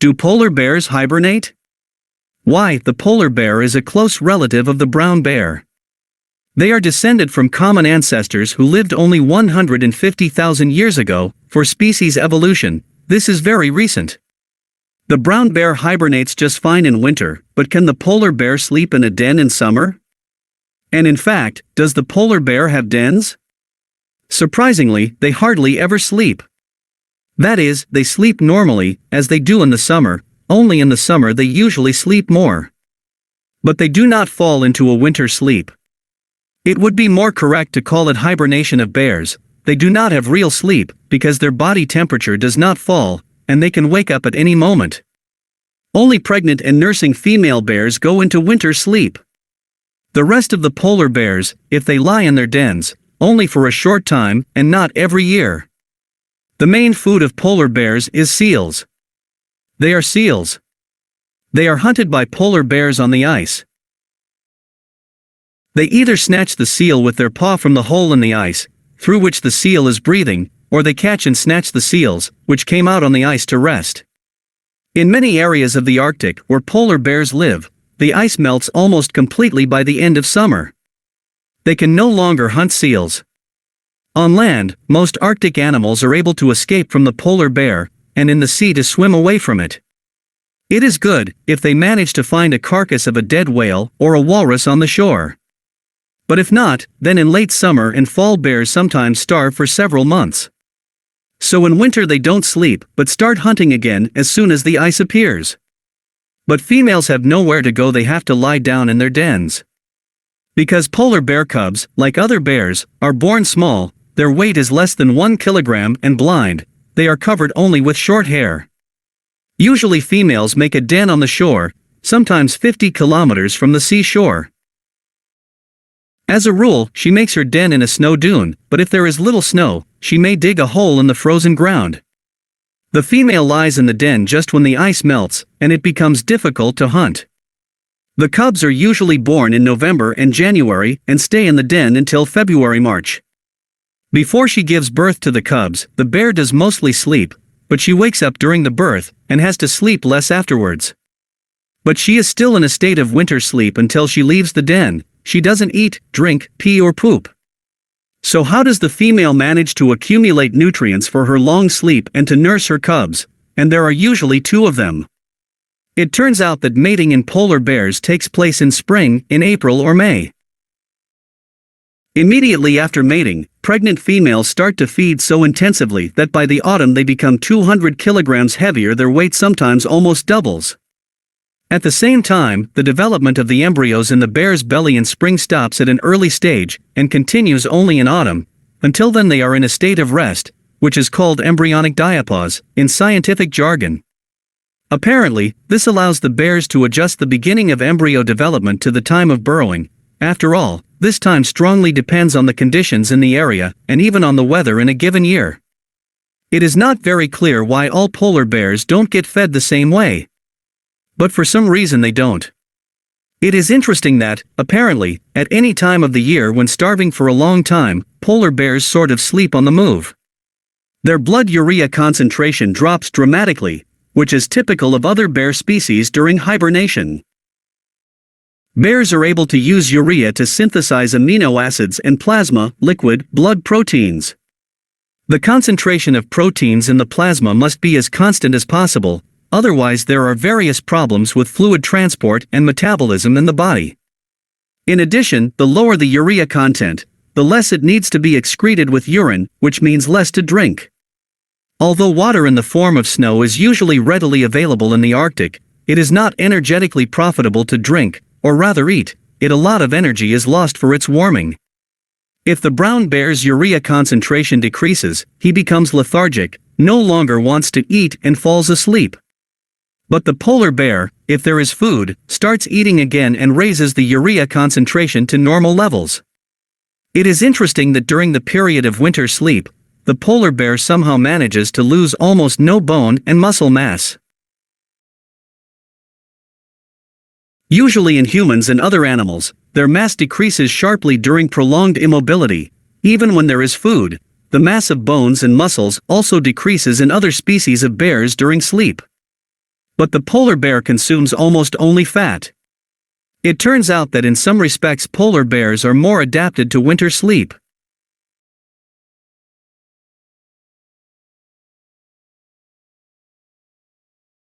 Do polar bears hibernate? Why, the polar bear is a close relative of the brown bear. They are descended from common ancestors who lived only 150,000 years ago. For species evolution, this is very recent. The brown bear hibernates just fine in winter, but can the polar bear sleep in a den in summer? And in fact, does the polar bear have dens? Surprisingly, they hardly ever sleep. That is, they sleep normally, as they do in the summer, only in the summer they usually sleep more. But they do not fall into a winter sleep. It would be more correct to call it hibernation of bears. They do not have real sleep, because their body temperature does not fall, and they can wake up at any moment. Only pregnant and nursing female bears go into winter sleep. The rest of the polar bears, if they lie in their dens, only for a short time, and not every year. The main food of polar bears is seals. They are seals. They are hunted by polar bears on the ice. They either snatch the seal with their paw from the hole in the ice, through which the seal is breathing, or they catch and snatch the seals, which came out on the ice to rest. In many areas of the Arctic where polar bears live, the ice melts almost completely by the end of summer. They can no longer hunt seals. On land, most Arctic animals are able to escape from the polar bear, and in the sea to swim away from it. It is good if they manage to find a carcass of a dead whale or a walrus on the shore. But if not, then in late summer and fall bears sometimes starve for several months. So in winter they don't sleep, but start hunting again as soon as the ice appears. But females have nowhere to go, they have to lie down in their dens. Because polar bear cubs, like other bears, are born small, their weight is less than 1 kilogram and blind, they are covered only with short hair. Usually females make a den on the shore, sometimes 50 kilometers from the seashore. As a rule, she makes her den in a snow dune, but if there is little snow, she may dig a hole in the frozen ground. The female lies in the den just when the ice melts, and it becomes difficult to hunt. The cubs are usually born in November and January and stay in the den until February-March. Before she gives birth to the cubs, the bear does mostly sleep, but she wakes up during the birth and has to sleep less afterwards. But she is still in a state of winter sleep until she leaves the den. She doesn't eat, drink, pee or poop. So how does the female manage to accumulate nutrients for her long sleep and to nurse her cubs? And there are usually 2 of them. It turns out that mating in polar bears takes place in spring, in April or May. Immediately after mating, pregnant females start to feed so intensively that by the autumn they become 200 kilograms heavier, their weight sometimes almost doubles. At the same time, the development of the embryos in the bear's belly in spring stops at an early stage, and continues only in autumn. Until then they are in a state of rest, which is called embryonic diapause, in scientific jargon. Apparently, this allows the bears to adjust the beginning of embryo development to the time of burrowing. After all, this time strongly depends on the conditions in the area, and even on the weather in a given year. It is not very clear why all polar bears don't get fed the same way. But for some reason they don't. It is interesting that, apparently, at any time of the year when starving for a long time, polar bears sort of sleep on the move. Their blood urea concentration drops dramatically, which is typical of other bear species during hibernation. Bears are able to use urea to synthesize amino acids and plasma, liquid, blood proteins. The concentration of proteins in the plasma must be as constant as possible. Otherwise there are various problems with fluid transport and metabolism in the body. In addition, the lower the urea content, the less it needs to be excreted with urine, which means less to drink. Although water in the form of snow is usually readily available in the Arctic, it is not energetically profitable to drink, or rather eat. A lot of energy is lost for its warming. If the brown bear's urea concentration decreases, he becomes lethargic, no longer wants to eat and falls asleep. But the polar bear, if there is food, starts eating again and raises the urea concentration to normal levels. It is interesting that during the period of winter sleep, the polar bear somehow manages to lose almost no bone and muscle mass. Usually in humans and other animals, their mass decreases sharply during prolonged immobility. Even when there is food, the mass of bones and muscles also decreases in other species of bears during sleep. But the polar bear consumes almost only fat. It turns out that in some respects polar bears are more adapted to winter sleep.